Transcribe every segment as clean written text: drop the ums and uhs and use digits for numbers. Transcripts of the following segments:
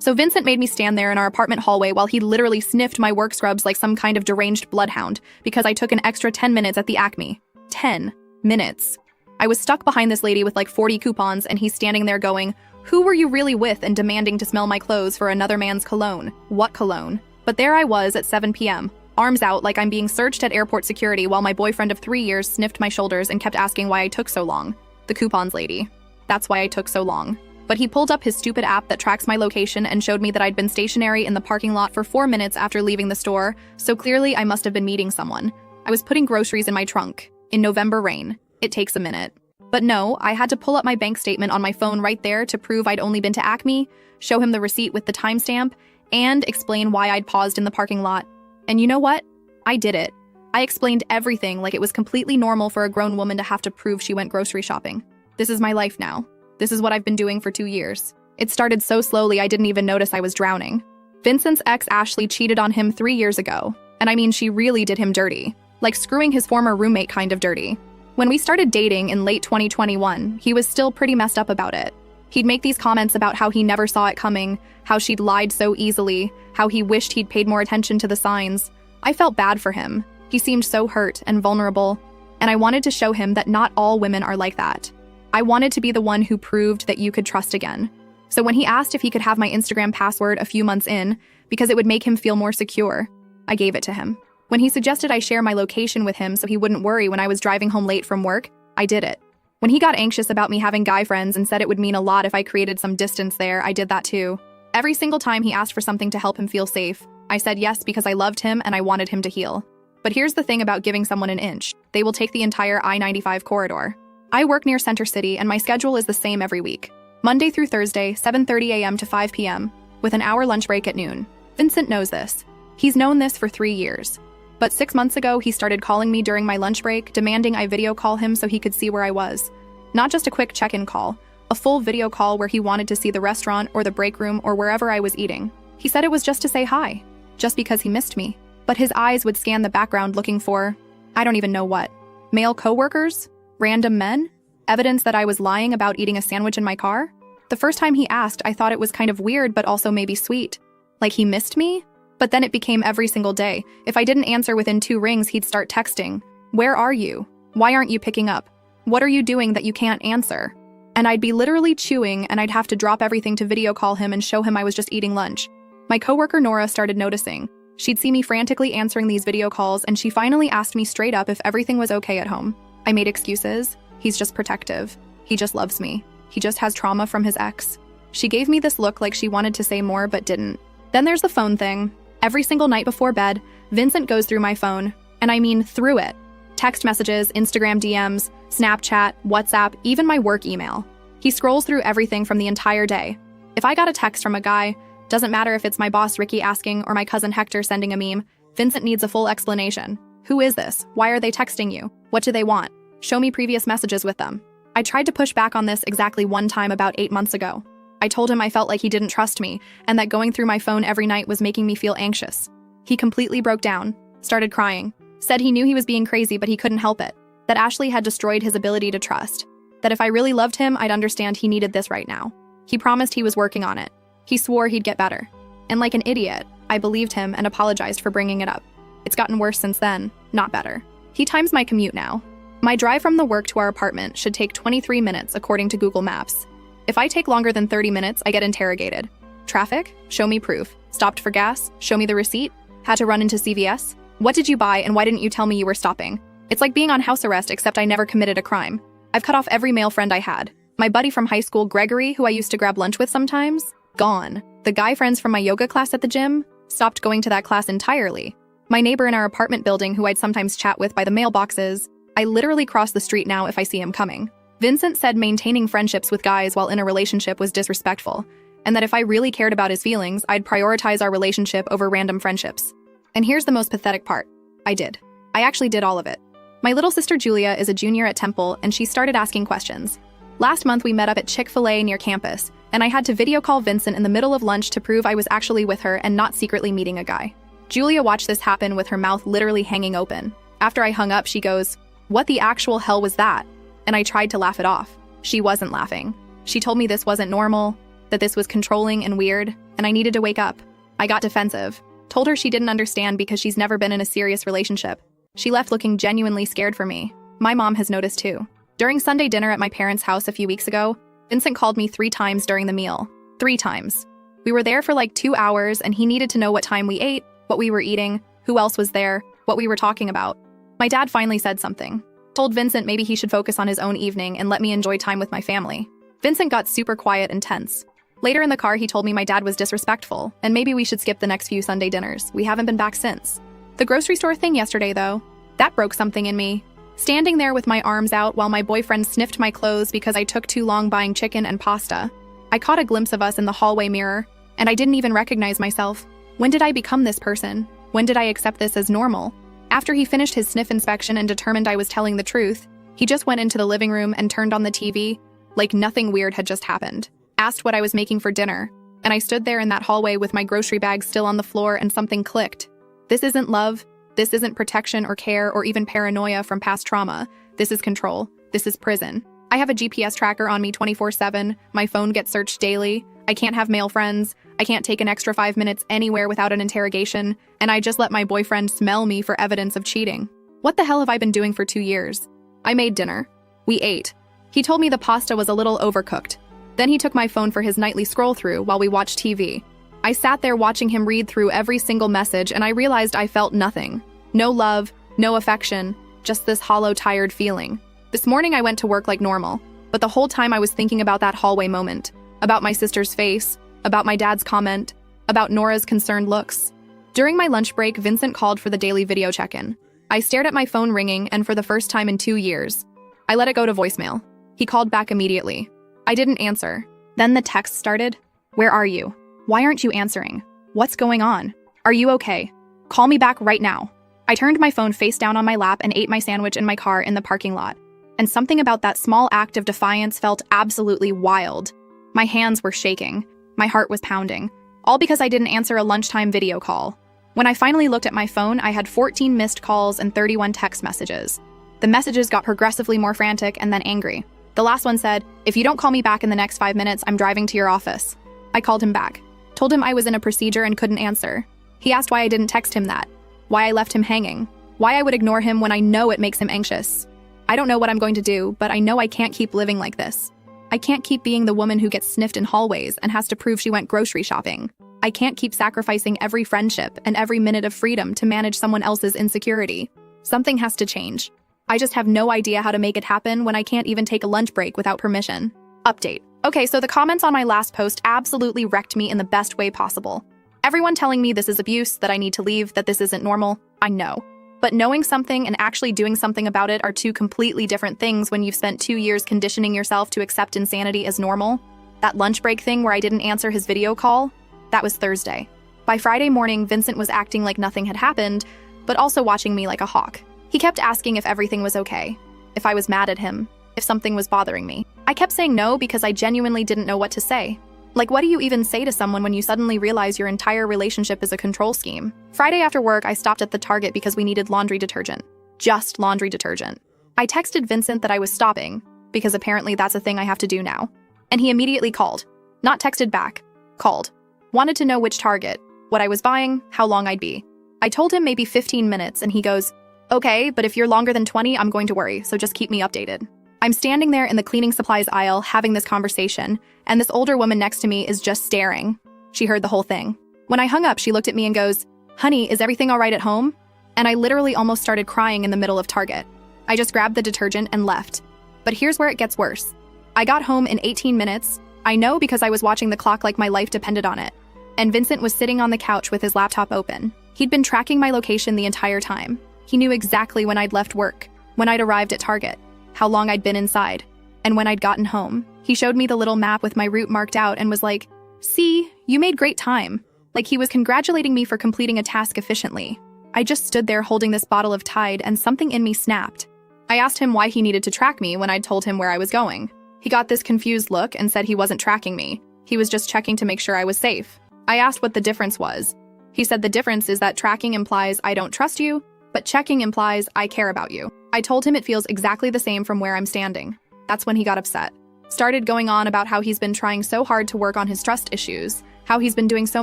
So Vincent made me stand there in our apartment hallway while he literally sniffed my work scrubs like some kind of deranged bloodhound because I took an extra 10 minutes at the Acme. 10 minutes. I was stuck behind this lady with like 40 coupons and he's standing there going, "Who were you really with?" and demanding to smell my clothes for another man's cologne. What cologne? But there I was at 7 p.m., arms out like I'm being searched at airport security while my boyfriend of 3 years sniffed my shoulders and kept asking why I took so long. The coupons lady. That's why I took so long. But he pulled up his stupid app that tracks my location and showed me that I'd been stationary in the parking lot for 4 minutes after leaving the store, so clearly I must have been meeting someone. I was putting groceries in my trunk. In November rain. It takes a minute. But no, I had to pull up my bank statement on my phone right there to prove I'd only been to Acme, show him the receipt with the timestamp, and explain why I'd paused in the parking lot. And you know what? I did it. I explained everything like it was completely normal for a grown woman to have to prove she went grocery shopping. This is my life now. This is what I've been doing for 2 years. It started so slowly I didn't even notice I was drowning. Vincent's ex Ashley cheated on him 3 years ago. And I mean, she really did him dirty. Like screwing his former roommate kind of dirty. When we started dating in late 2021, he was still pretty messed up about it. He'd make these comments about how he never saw it coming, how she'd lied so easily, how he wished he'd paid more attention to the signs. I felt bad for him. He seemed so hurt and vulnerable, and I wanted to show him that not all women are like that. I wanted to be the one who proved that you could trust again. So when he asked if he could have my Instagram password a few months in, because it would make him feel more secure, I gave it to him. When he suggested I share my location with him so he wouldn't worry when I was driving home late from work, I did it. When he got anxious about me having guy friends and said it would mean a lot if I created some distance there, I did that too. Every single time he asked for something to help him feel safe, I said yes because I loved him and I wanted him to heal. But here's the thing about giving someone an inch. They will take the entire I-95 corridor. I work near Center City and my schedule is the same every week. Monday through Thursday, 7:30 a.m. to 5 p.m., with an hour lunch break at noon. Vincent knows this. He's known this for 3 years. But 6 months ago, he started calling me during my lunch break, demanding I video call him so he could see where I was. Not just a quick check-in call, a full video call where he wanted to see the restaurant or the break room or wherever I was eating. He said it was just to say hi, just because he missed me. But his eyes would scan the background looking for, I don't even know what. Male coworkers? Random men? Evidence that I was lying about eating a sandwich in my car? The first time he asked, I thought it was kind of weird but also maybe sweet. Like he missed me? But then it became every single day. If I didn't answer within 2 rings, he'd start texting. Where are you? Why aren't you picking up? What are you doing that you can't answer? And I'd be literally chewing and I'd have to drop everything to video call him and show him I was just eating lunch. My coworker Nora started noticing. She'd see me frantically answering these video calls and she finally asked me straight up if everything was okay at home. I made excuses. He's just protective. He just loves me. He just has trauma from his ex. She gave me this look like she wanted to say more but didn't. Then there's the phone thing. Every single night before bed, Vincent goes through my phone, and I mean through it. Text messages, Instagram DMs, Snapchat, WhatsApp, even my work email. He scrolls through everything from the entire day. If I got a text from a guy, doesn't matter if it's my boss Ricky asking or my cousin Hector sending a meme, Vincent needs a full explanation. Who is this? Why are they texting you? What do they want? Show me previous messages with them. I tried to push back on this exactly one time about 8 months ago. I told him I felt like he didn't trust me and that going through my phone every night was making me feel anxious. He completely broke down, started crying, said he knew he was being crazy but he couldn't help it, that Ashley had destroyed his ability to trust, that if I really loved him, I'd understand he needed this right now. He promised he was working on it. He swore he'd get better. And like an idiot, I believed him and apologized for bringing it up. It's gotten worse since then, not better. He times my commute now. My drive from the work to our apartment should take 23 minutes according to Google Maps. If I take longer than 30 minutes, I get interrogated. Traffic? Show me proof. Stopped for gas? Show me the receipt. Had to run into CVS? What did you buy and why didn't you tell me you were stopping? It's like being on house arrest except I never committed a crime. I've cut off every male friend I had. My buddy from high school, Gregory, who I used to grab lunch with sometimes, gone. The guy friends from my yoga class at the gym, stopped going to that class entirely. My neighbor in our apartment building who I'd sometimes chat with by the mailboxes, I literally cross the street now if I see him coming. Vincent said maintaining friendships with guys while in a relationship was disrespectful, and that if I really cared about his feelings, I'd prioritize our relationship over random friendships. And here's the most pathetic part. I did. I actually did all of it. My little sister Julia is a junior at Temple, and she started asking questions. Last month we met up at Chick-fil-A near campus, and I had to video call Vincent in the middle of lunch to prove I was actually with her and not secretly meeting a guy. Julia watched this happen with her mouth literally hanging open. After I hung up, she goes, "What the actual hell was that?" And I tried to laugh it off. She wasn't laughing. She told me this wasn't normal. that this was controlling and weird, and I needed to wake up. I got defensive. Told her she didn't understand because she's never been in a serious relationship. She left looking genuinely scared for me. My mom has noticed too. During Sunday dinner at my parents' house a few weeks ago, Vincent called me 3 times during the meal. 3 times. We were there for like 2 hours, and he needed to know what time we ate, what we were eating, who else was there, what we were talking about. My dad finally said something. Told Vincent maybe he should focus on his own evening and let me enjoy time with my family. Vincent got super quiet and tense. Later in the car, he told me my dad was disrespectful, and maybe we should skip the next few Sunday dinners. We haven't been back since. The grocery store thing yesterday, though, that broke something in me. Standing there with my arms out while my boyfriend sniffed my clothes because I took too long buying chicken and pasta. I caught a glimpse of us in the hallway mirror, and I didn't even recognize myself. When did I become this person? When did I accept this as normal? After he finished his sniff inspection and determined I was telling the truth, he just went into the living room and turned on the TV like nothing weird had just happened. Asked what I was making for dinner, and I stood there in that hallway with my grocery bag still on the floor, and something clicked. This isn't love. This isn't protection or care or even paranoia from past trauma. This is control. This is prison. I have a GPS tracker on me 24/7. My phone gets searched daily. I can't have male friends. I can't take an extra 5 minutes anywhere without an interrogation. And I just let my boyfriend smell me for evidence of cheating. What the hell have I been doing for 2 years? I made dinner. We ate. He told me the pasta was a little overcooked. Then he took my phone for his nightly scroll through while we watched TV. I sat there watching him read through every single message, and I realized I felt nothing. No love, no affection, just this hollow, tired feeling. This morning I went to work like normal, but the whole time I was thinking about that hallway moment, about my sister's face, about my dad's comment, about Nora's concerned looks. During my lunch break, Vincent called for the daily video check-in. I stared at my phone ringing, and for the first time in 2 years, I let it go to voicemail. He called back immediately. I didn't answer. Then the text started. Where are you? Why aren't you answering? What's going on? Are you okay? Call me back right now. I turned my phone face down on my lap and ate my sandwich in my car in the parking lot. And something about that small act of defiance felt absolutely wild. My hands were shaking. My heart was pounding. All because I didn't answer a lunchtime video call. When I finally looked at my phone, I had 14 missed calls and 31 text messages. The messages got progressively more frantic and then angry. The last one said, "If you don't call me back in the next 5 minutes, I'm driving to your office." I called him back. Told him I was in a procedure and couldn't answer. He asked why I didn't text him that. Why I left him hanging. Why I would ignore him when I know it makes him anxious. I don't know what I'm going to do, but I know I can't keep living like this. I can't keep being the woman who gets sniffed in hallways and has to prove she went grocery shopping. I can't keep sacrificing every friendship and every minute of freedom to manage someone else's insecurity. Something has to change. I just have no idea how to make it happen when I can't even take a lunch break without permission. Update. Okay, so the comments on my last post absolutely wrecked me in the best way possible. Everyone telling me this is abuse, that I need to leave, that this isn't normal. I know. But knowing something and actually doing something about it are 2 completely different things when you've spent 2 years conditioning yourself to accept insanity as normal. That lunch break thing where I didn't answer his video call, that was Thursday. By Friday morning, Vincent was acting like nothing had happened, but also watching me like a hawk. He kept asking if everything was okay, if I was mad at him, if something was bothering me. I kept saying no because I genuinely didn't know what to say. Like, what do you even say to someone when you suddenly realize your entire relationship is a control scheme? Friday after work, I stopped at the Target because we needed laundry detergent. Just laundry detergent. I texted Vincent that I was stopping, because apparently that's a thing I have to do now. And he immediately called. Not texted back. Called. Wanted to know which Target, what I was buying, how long I'd be. I told him maybe 15 minutes, and he goes, "Okay, but if you're longer than 20, I'm going to worry, so just keep me updated." I'm standing there in the cleaning supplies aisle having this conversation, and this older woman next to me is just staring. She heard the whole thing. When I hung up, she looked at me and goes, "Honey, is everything all right at home?" And I literally almost started crying in the middle of Target. I just grabbed the detergent and left. But here's where it gets worse. I got home in 18 minutes. I know because I was watching the clock like my life depended on it. And Vincent was sitting on the couch with his laptop open. He'd been tracking my location the entire time. He knew exactly when I'd left work, when I'd arrived at Target, how long I'd been inside, and when I'd gotten home. He showed me the little map with my route marked out and was like, "See, you made great time." Like he was congratulating me for completing a task efficiently. I just stood there holding this bottle of Tide and something in me snapped. I asked him why he needed to track me when I'd told him where I was going. He got this confused look and said he wasn't tracking me. He was just checking to make sure I was safe. I asked what the difference was. He said the difference is that tracking implies I don't trust you, but checking implies I care about you. I told him it feels exactly the same from where I'm standing. That's when he got upset. Started going on about how he's been trying so hard to work on his trust issues, how he's been doing so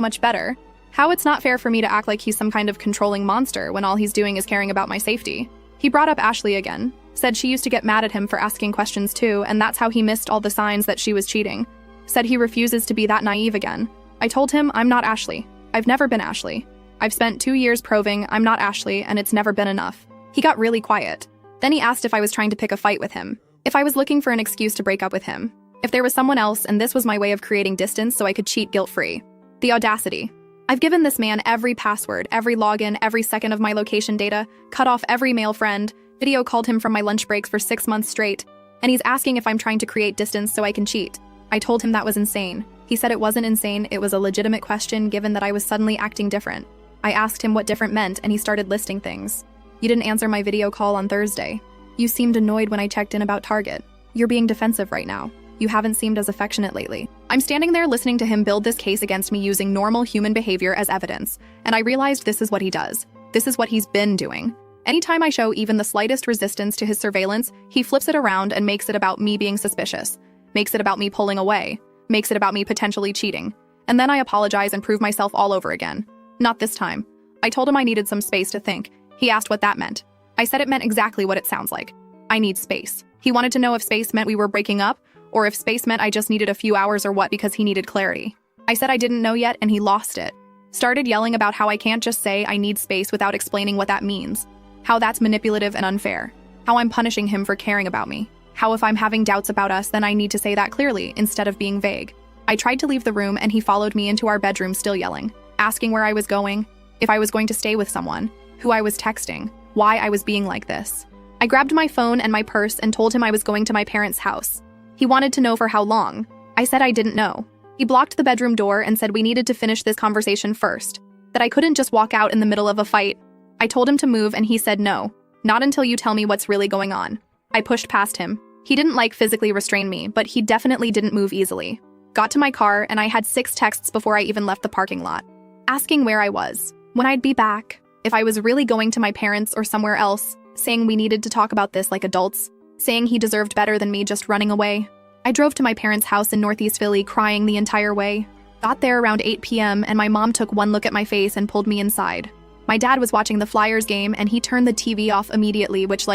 much better, how it's not fair for me to act like he's some kind of controlling monster when all he's doing is caring about my safety. He brought up Ashley again, said she used to get mad at him for asking questions too, and that's how he missed all the signs that she was cheating. Said he refuses to be that naive again. I told him I'm not Ashley. I've never been Ashley. I've spent 2 years proving I'm not Ashley, and it's never been enough. He got really quiet. Then he asked if I was trying to pick a fight with him, if I was looking for an excuse to break up with him, if there was someone else and this was my way of creating distance so I could cheat guilt-free. The audacity. I've given this man every password, every login, every second of my location data, cut off every male friend, video called him from my lunch breaks for 6 months straight, and he's asking if I'm trying to create distance so I can cheat. I told him that was insane. He said it wasn't insane, it was a legitimate question given that I was suddenly acting different. I asked him what different meant and he started listing things. You didn't answer my video call on Thursday. You seemed annoyed when I checked in about Target. You're being defensive right now. You haven't seemed as affectionate lately. I'm standing there listening to him build this case against me using normal human behavior as evidence, and I realized this is what he does. This is what he's been doing. Anytime I show even the slightest resistance to his surveillance, he flips it around and makes it about me being suspicious, makes it about me pulling away, makes it about me potentially cheating. And then I apologize and prove myself all over again. Not this time. I told him I needed some space to think. He asked what that meant. I said it meant exactly what it sounds like. I need space. He wanted to know if space meant we were breaking up, or if space meant I just needed a few hours or what because he needed clarity. I said I didn't know yet and he lost it. Started yelling about how I can't just say I need space without explaining what that means. How that's manipulative and unfair. How I'm punishing him for caring about me. How if I'm having doubts about us, then I need to say that clearly instead of being vague. I tried to leave the room and he followed me into our bedroom still yelling, asking where I was going, if I was going to stay with someone, who I was texting, why I was being like this. I grabbed my phone and my purse and told him I was going to my parents' house. He wanted to know for how long. I said I didn't know. He blocked the bedroom door and said we needed to finish this conversation first, that I couldn't just walk out in the middle of a fight. I told him to move and he said no, not until you tell me what's really going on. I pushed past him. He didn't physically restrain me, but he definitely didn't move easily. Got to my car and I had 6 texts before I even left the parking lot, asking where I was, when I'd be back, if I was really going to my parents or somewhere else, saying we needed to talk about this like adults, saying he deserved better than me just running away. I drove to my parents' house in Northeast Philly crying the entire way. Got there around 8 p.m. and my mom took one look at my face and pulled me inside. My dad was watching the Flyers game and he turned the TV off immediately, which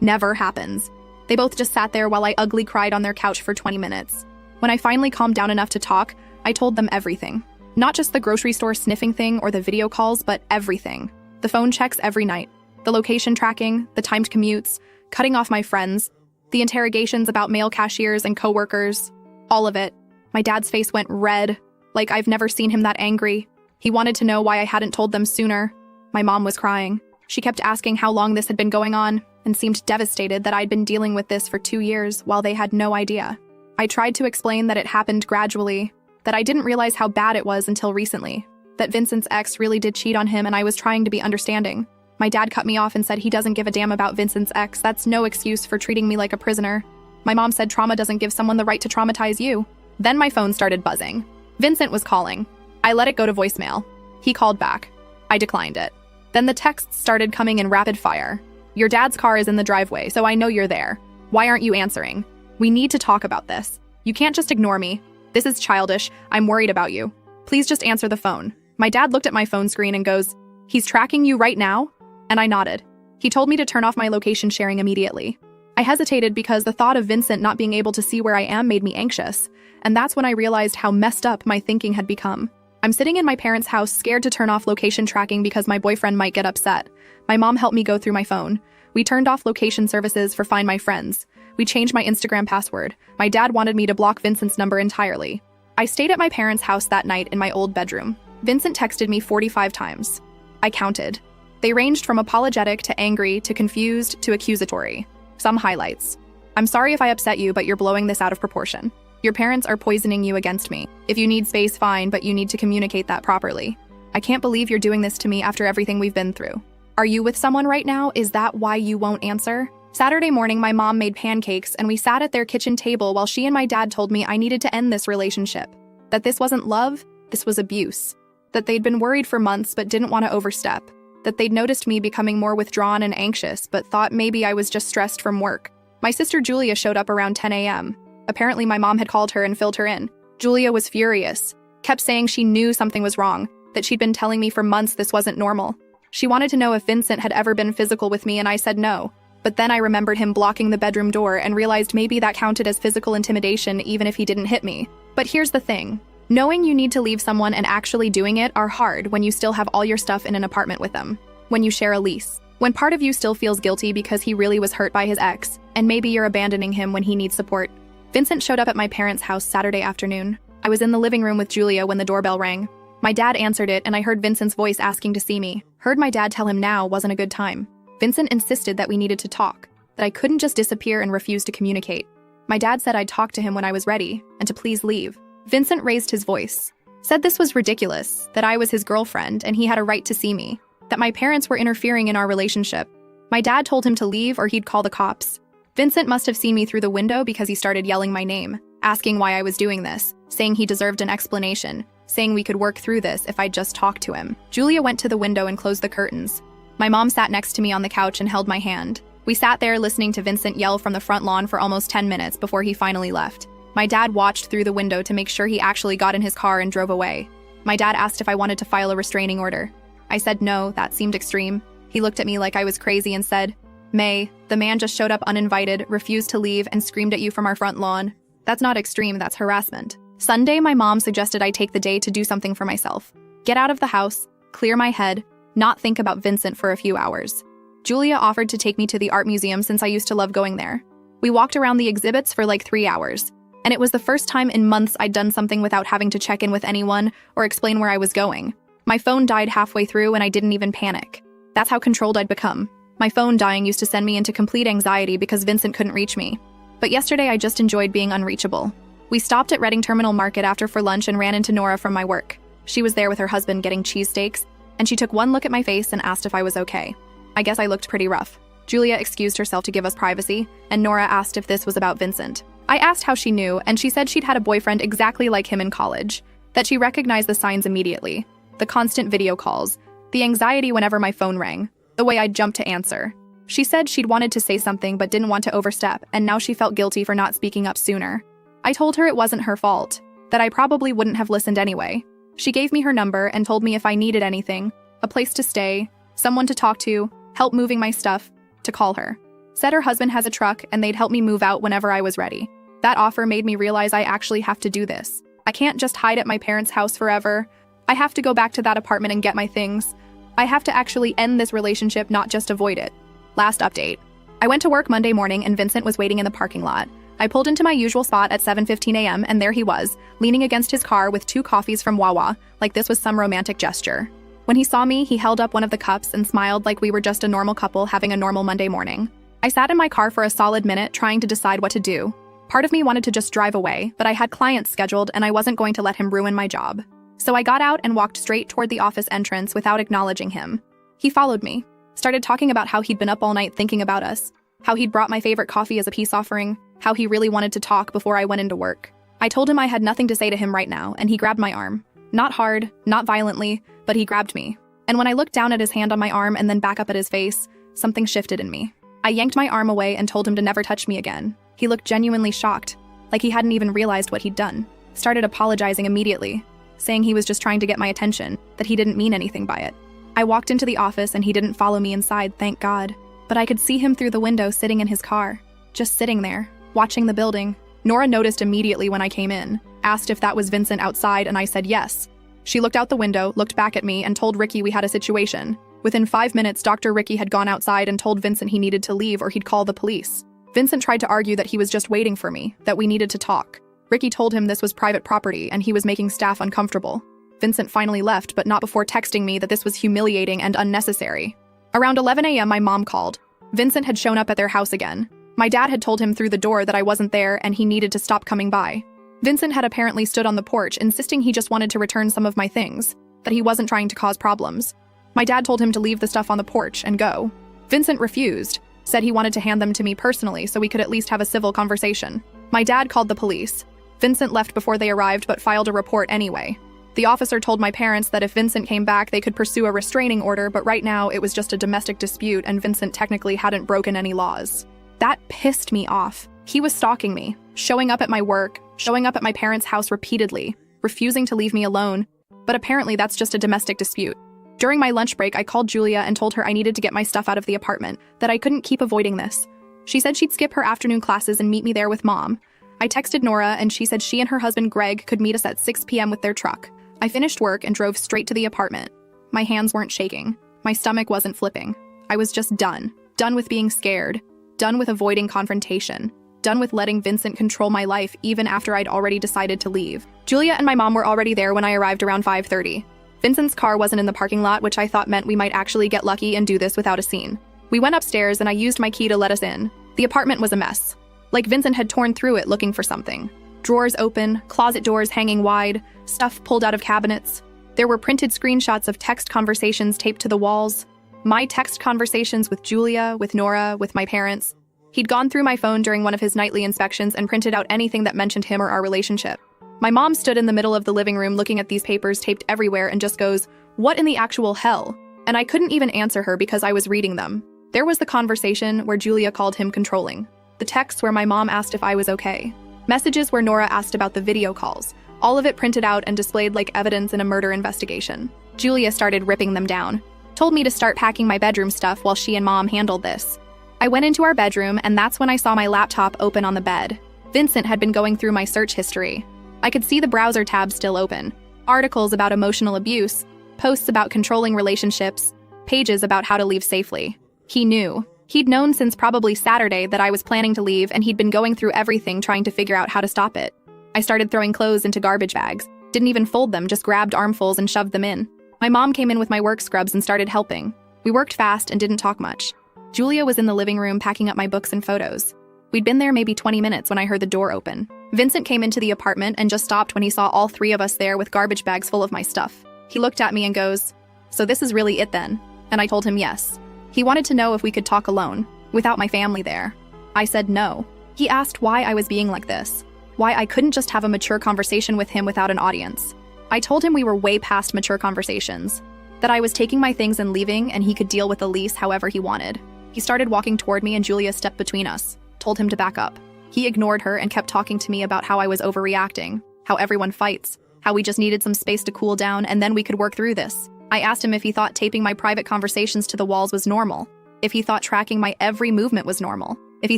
never happens. They both just sat there while I ugly cried on their couch for 20 minutes. When I finally calmed down enough to talk, I told them everything. Not just the grocery store sniffing thing or the video calls, but everything. The phone checks every night. The location tracking, the timed commutes, cutting off my friends, the interrogations about male cashiers and coworkers, all of it. My dad's face went red, like I've never seen him that angry. He wanted to know why I hadn't told them sooner. My mom was crying. She kept asking how long this had been going on and seemed devastated that I'd been dealing with this for 2 years while they had no idea. I tried to explain that it happened gradually, that I didn't realize how bad it was until recently, that Vincent's ex really did cheat on him and I was trying to be understanding. My dad cut me off and said he doesn't give a damn about Vincent's ex. That's no excuse for treating me like a prisoner. My mom said trauma doesn't give someone the right to traumatize you. Then my phone started buzzing. Vincent was calling. I let it go to voicemail. He called back. I declined it. Then the texts started coming in rapid fire. Your dad's car is in the driveway, so I know you're there. Why aren't you answering? We need to talk about this. You can't just ignore me. This is childish. I'm worried about you. Please just answer the phone. My dad looked at my phone screen and goes, "He's tracking you right now?" And I nodded. He told me to turn off my location sharing immediately. I hesitated because the thought of Vincent not being able to see where I am made me anxious, and that's when I realized how messed up my thinking had become. I'm sitting in my parents' house scared to turn off location tracking because my boyfriend might get upset. My mom helped me go through my phone. We turned off location services for Find My Friends. We changed my Instagram password. My dad wanted me to block Vincent's number entirely. I stayed at my parents' house that night in my old bedroom. Vincent texted me 45 times. I counted. They ranged from apologetic to angry to confused to accusatory. Some highlights. I'm sorry if I upset you, but you're blowing this out of proportion. Your parents are poisoning you against me. If you need space, fine, but you need to communicate that properly. I can't believe you're doing this to me after everything we've been through. Are you with someone right now? Is that why you won't answer? Saturday morning, my mom made pancakes and we sat at their kitchen table while she and my dad told me I needed to end this relationship. That this wasn't love, this was abuse. That they'd been worried for months but didn't want to overstep. That they'd noticed me becoming more withdrawn and anxious but thought maybe I was just stressed from work. My sister Julia showed up around 10 a.m. Apparently, my mom had called her and filled her in. Julia was furious, kept saying she knew something was wrong, that she'd been telling me for months this wasn't normal. She wanted to know if Vincent had ever been physical with me, and I said no. But then I remembered him blocking the bedroom door and realized maybe that counted as physical intimidation even if he didn't hit me. But here's the thing. Knowing you need to leave someone and actually doing it are hard when you still have all your stuff in an apartment with them. When you share a lease. When part of you still feels guilty because he really was hurt by his ex, and maybe you're abandoning him when he needs support. Vincent showed up at my parents' house Saturday afternoon. I was in the living room with Julia when the doorbell rang. My dad answered it and I heard Vincent's voice asking to see me. Heard my dad tell him now wasn't a good time. Vincent insisted that we needed to talk, that I couldn't just disappear and refuse to communicate. My dad said I'd talk to him when I was ready, and to please leave. Vincent raised his voice, said this was ridiculous, that I was his girlfriend and he had a right to see me, that my parents were interfering in our relationship. My dad told him to leave or he'd call the cops. Vincent must have seen me through the window because he started yelling my name, asking why I was doing this, saying he deserved an explanation, saying we could work through this if I'd just talk to him. Julia went to the window and closed the curtains. My mom sat next to me on the couch and held my hand. We sat there listening to Vincent yell from the front lawn for almost 10 minutes before he finally left. My dad watched through the window to make sure he actually got in his car and drove away. My dad asked if I wanted to file a restraining order. I said no, that seemed extreme. He looked at me like I was crazy and said, "May, the man just showed up uninvited, refused to leave, and screamed at you from our front lawn. That's not extreme, that's harassment." Sunday, my mom suggested I take the day to do something for myself. Get out of the house, clear my head, not think about Vincent for a few hours. Julia offered to take me to the art museum since I used to love going there. We walked around the exhibits for like 3 hours, and it was the first time in months I'd done something without having to check in with anyone or explain where I was going. My phone died halfway through and I didn't even panic. That's how controlled I'd become. My phone dying used to send me into complete anxiety because Vincent couldn't reach me. But yesterday I just enjoyed being unreachable. We stopped at Reading Terminal Market after for lunch and ran into Nora from my work. She was there with her husband getting cheesesteaks, and she took one look at my face and asked if I was okay. I guess I looked pretty rough. Julia excused herself to give us privacy, and Nora asked if this was about Vincent. I asked how she knew, and she said she'd had a boyfriend exactly like him in college, that she recognized the signs immediately. The constant video calls, the anxiety whenever my phone rang, the way I'd jump to answer. She said she'd wanted to say something but didn't want to overstep, and now she felt guilty for not speaking up sooner. I told her it wasn't her fault, that I probably wouldn't have listened anyway. She gave me her number and told me if I needed anything, a place to stay, someone to talk to, help moving my stuff, to call her. Said her husband has a truck and they'd help me move out whenever I was ready. That offer made me realize I actually have to do this. I can't just hide at my parents' house forever. I have to go back to that apartment and get my things. I have to actually end this relationship, not just avoid it. Last update. I went to work Monday morning and Vincent was waiting in the parking lot. I pulled into my usual spot at 7:15 a.m. and there he was, leaning against his car with 2 coffees from Wawa, like this was some romantic gesture. When he saw me, he held up one of the cups and smiled like we were just a normal couple having a normal Monday morning. I sat in my car for a solid minute trying to decide what to do. Part of me wanted to just drive away, but I had clients scheduled and I wasn't going to let him ruin my job. So I got out and walked straight toward the office entrance without acknowledging him. He followed me, started talking about how he'd been up all night thinking about us, how he'd brought my favorite coffee as a peace offering, how he really wanted to talk before I went into work. I told him I had nothing to say to him right now, and he grabbed my arm. Not hard, not violently, but he grabbed me. And when I looked down at his hand on my arm and then back up at his face, something shifted in me. I yanked my arm away and told him to never touch me again. He looked genuinely shocked, like he hadn't even realized what he'd done. Started apologizing immediately, saying he was just trying to get my attention, that he didn't mean anything by it. I walked into the office and he didn't follow me inside, thank God. But I could see him through the window sitting in his car, just sitting there, watching the building. Nora noticed immediately when I came in, asked if that was Vincent outside, and I said yes. She looked out the window, looked back at me, and told Ricky we had a situation. Within 5 minutes, Dr. Ricky had gone outside and told Vincent he needed to leave or he'd call the police. Vincent tried to argue that he was just waiting for me, that we needed to talk. Ricky told him this was private property and he was making staff uncomfortable. Vincent finally left, but not before texting me that this was humiliating and unnecessary. Around 11 a.m., my mom called. Vincent had shown up at their house again. My dad had told him through the door that I wasn't there and he needed to stop coming by. Vincent had apparently stood on the porch, insisting he just wanted to return some of my things, that he wasn't trying to cause problems. My dad told him to leave the stuff on the porch and go. Vincent refused, said he wanted to hand them to me personally so we could at least have a civil conversation. My dad called the police. Vincent left before they arrived but filed a report anyway. The officer told my parents that if Vincent came back, they could pursue a restraining order, but right now it was just a domestic dispute and Vincent technically hadn't broken any laws. That pissed me off. He was stalking me. showing up at my work, showing up at my parents' house repeatedly, refusing to leave me alone. But apparently that's just a domestic dispute. During my lunch break, I called Julia and told her I needed to get my stuff out of the apartment, that I couldn't keep avoiding this. She said she'd skip her afternoon classes and meet me there with Mom. I texted Nora and she said she and her husband Greg could meet us at 6 p.m. with their truck. I finished work and drove straight to the apartment. My hands weren't shaking. My stomach wasn't flipping. I was just done. Done with being scared. Done with avoiding confrontation. Done with letting Vincent control my life even after I'd already decided to leave. Julia and my mom were already there when I arrived around 5:30. Vincent's car wasn't in the parking lot, which I thought meant we might actually get lucky and do this without a scene. We went upstairs and I used my key to let us in. The apartment was a mess. Like Vincent had torn through it looking for something. Drawers open, closet doors hanging wide, stuff pulled out of cabinets. There were printed screenshots of text conversations taped to the walls. My text conversations with Julia, with Nora, with my parents. He'd gone through my phone during one of his nightly inspections and printed out anything that mentioned him or our relationship. My mom stood in the middle of the living room looking at these papers taped everywhere and just goes, "What in the actual hell?" And I couldn't even answer her because I was reading them. There was the conversation where Julia called him controlling. The texts where my mom asked if I was okay. Messages where Nora asked about the video calls. All of it printed out and displayed like evidence in a murder investigation. Julia started ripping them down. Told me to start packing my bedroom stuff while she and Mom handled this. I went into our bedroom and that's when I saw my laptop open on the bed. Vincent had been going through my search history. I could see the browser tab still open. Articles about emotional abuse, posts about controlling relationships, pages about how to leave safely. He knew. He'd known since probably Saturday that I was planning to leave and he'd been going through everything trying to figure out how to stop it. I started throwing clothes into garbage bags. Didn't even fold them, just grabbed armfuls and shoved them in. My mom came in with my work scrubs and started helping. We worked fast and didn't talk much. Julia was in the living room packing up my books and photos. We'd been there maybe 20 minutes when I heard the door open. Vincent came into the apartment and just stopped when he saw all three of us there with garbage bags full of my stuff. He looked at me and goes, "So this is really it then?" And I told him yes. He wanted to know if we could talk alone, without my family there. I said no. He asked why I was being like this, why I couldn't just have a mature conversation with him without an audience. I told him we were way past mature conversations, that I was taking my things and leaving and he could deal with the lease however he wanted. He started walking toward me and Julia stepped between us, told him to back up. He ignored her and kept talking to me about how I was overreacting, how everyone fights, how we just needed some space to cool down and then we could work through this. I asked him if he thought taping my private conversations to the walls was normal, if he thought tracking my every movement was normal, if he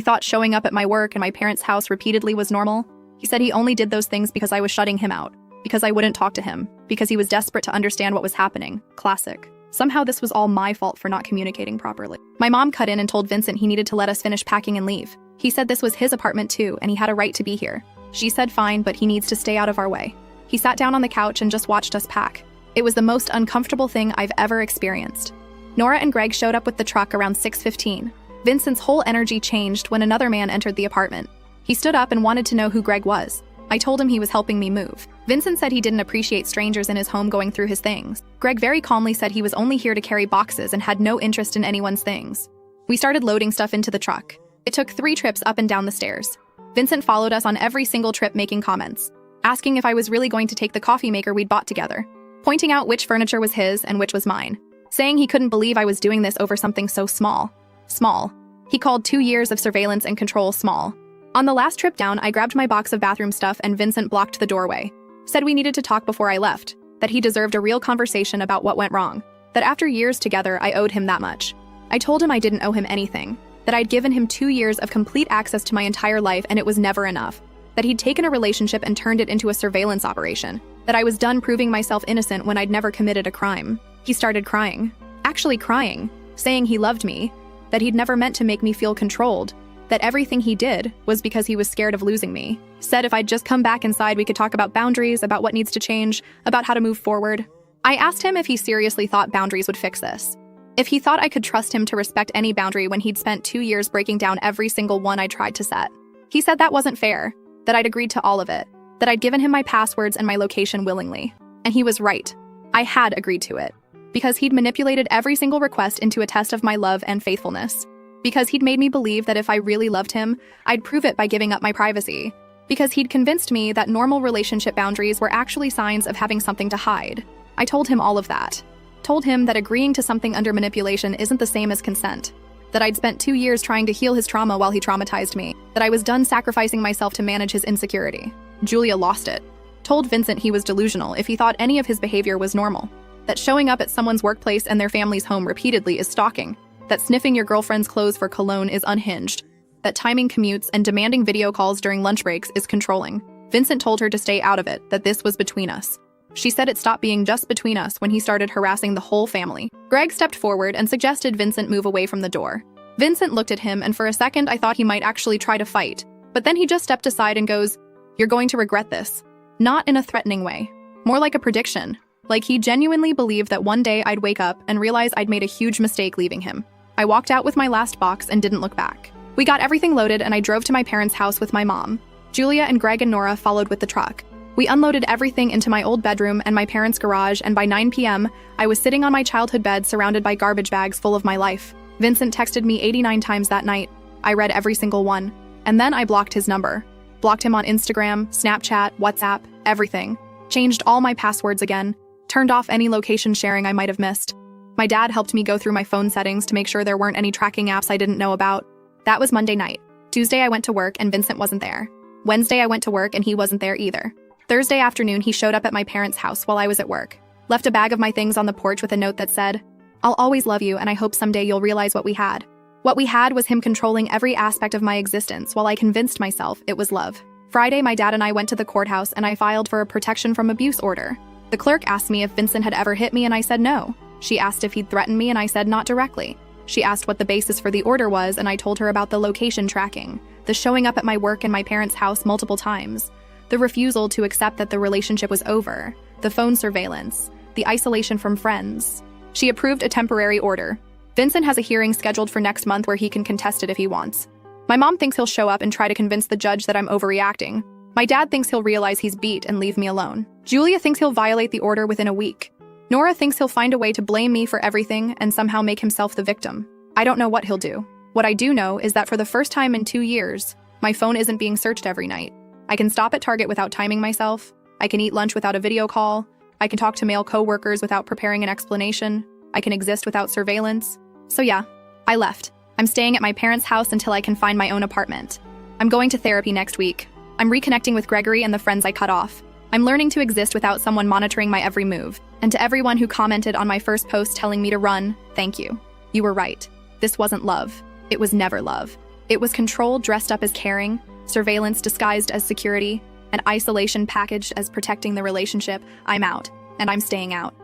thought showing up at my work and my parents' house repeatedly was normal. He said he only did those things because I was shutting him out, because I wouldn't talk to him, because he was desperate to understand what was happening. Classic. Somehow this was all my fault for not communicating properly. My mom cut in and told Vincent he needed to let us finish packing and leave. He said this was his apartment too, and he had a right to be here. She said fine, but he needs to stay out of our way. He sat down on the couch and just watched us pack. It was the most uncomfortable thing I've ever experienced. Nora and Greg showed up with the truck around 6:15. Vincent's whole energy changed when another man entered the apartment. He stood up and wanted to know who Greg was. I told him he was helping me move. Vincent said he didn't appreciate strangers in his home going through his things. Greg very calmly said he was only here to carry boxes and had no interest in anyone's things. We started loading stuff into the truck. It took 3 trips up and down the stairs. Vincent followed us on every single trip making comments, asking if I was really going to take the coffee maker we'd bought together, pointing out which furniture was his and which was mine, saying he couldn't believe I was doing this over something so small. Small. He called 2 years of surveillance and control small. On the last trip down, I grabbed my box of bathroom stuff and Vincent blocked the doorway. Said we needed to talk before I left, that he deserved a real conversation about what went wrong, that after years together, I owed him that much. I told him I didn't owe him anything, that I'd given him 2 years of complete access to my entire life and it was never enough, that he'd taken a relationship and turned it into a surveillance operation, that I was done proving myself innocent when I'd never committed a crime. He started crying. Actually crying, saying he loved me, that he'd never meant to make me feel controlled, that everything he did was because he was scared of losing me. Said if I'd just come back inside, we could talk about boundaries, about what needs to change, about how to move forward. I asked him if he seriously thought boundaries would fix this. If he thought I could trust him to respect any boundary when he'd spent 2 years breaking down every single one I tried to set. He said that wasn't fair, that I'd agreed to all of it, that I'd given him my passwords and my location willingly. And he was right. I had agreed to it. Because he'd manipulated every single request into a test of my love and faithfulness. Because he'd made me believe that if I really loved him, I'd prove it by giving up my privacy. Because he'd convinced me that normal relationship boundaries were actually signs of having something to hide. I told him all of that. Told him that agreeing to something under manipulation isn't the same as consent. That I'd spent 2 years trying to heal his trauma while he traumatized me. that I was done sacrificing myself to manage his insecurity. Julia lost it. Told Vincent he was delusional if he thought any of his behavior was normal. That showing up at someone's workplace and their family's home repeatedly is stalking. That sniffing your girlfriend's clothes for cologne is unhinged. That timing commutes and demanding video calls during lunch breaks is controlling. Vincent told her to stay out of it, that this was between us. She said it stopped being just between us when he started harassing the whole family. Greg stepped forward and suggested Vincent move away from the door. Vincent looked at him, and for a second I thought he might actually try to fight. But then he just stepped aside and goes, "You're going to regret this." Not in a threatening way. More like a prediction. Like he genuinely believed that one day I'd wake up and realize I'd made a huge mistake leaving him. I walked out with my last box and didn't look back. We got everything loaded and I drove to my parents' house with my mom. Julia and Greg and Nora followed with the truck. We unloaded everything into my old bedroom and my parents' garage, and by 9 p.m., I was sitting on my childhood bed surrounded by garbage bags full of my life. Vincent texted me 89 times that night. I read every single one. And then I blocked his number. Blocked him on Instagram, Snapchat, WhatsApp, everything. Changed all my passwords again. Turned off any location sharing I might have missed. My dad helped me go through my phone settings to make sure there weren't any tracking apps I didn't know about. That was Monday night. Tuesday I went to work and Vincent wasn't there. Wednesday I went to work and he wasn't there either. Thursday afternoon he showed up at my parents' house while I was at work. Left a bag of my things on the porch with a note that said, "I'll always love you and I hope someday you'll realize what we had." What we had was him controlling every aspect of my existence while I convinced myself it was love. Friday my dad and I went to the courthouse and I filed for a protection from abuse order. The clerk asked me if Vincent had ever hit me and I said no. She asked if he'd threatened me and I said not directly. She asked what the basis for the order was and I told her about the location tracking, the showing up at my work and my parents' house multiple times, the refusal to accept that the relationship was over, the phone surveillance, the isolation from friends. She approved a temporary order. Vincent has a hearing scheduled for next month where he can contest it if he wants. My mom thinks he'll show up and try to convince the judge that I'm overreacting. My dad thinks he'll realize he's beat and leave me alone. Julia thinks he'll violate the order within a week. Nora thinks he'll find a way to blame me for everything and somehow make himself the victim. I don't know what he'll do. What I do know is that for the first time in 2 years, my phone isn't being searched every night. I can stop at Target without timing myself. I can eat lunch without a video call. I can talk to male coworkers without preparing an explanation. I can exist without surveillance. So yeah, I left. I'm staying at my parents' house until I can find my own apartment. I'm going to therapy next week. I'm reconnecting with Gregory and the friends I cut off. I'm learning to exist without someone monitoring my every move. And to everyone who commented on my first post telling me to run, thank you. You were right. This wasn't love. It was never love. It was control dressed up as caring, surveillance disguised as security, and isolation packaged as protecting the relationship. I'm out, and I'm staying out.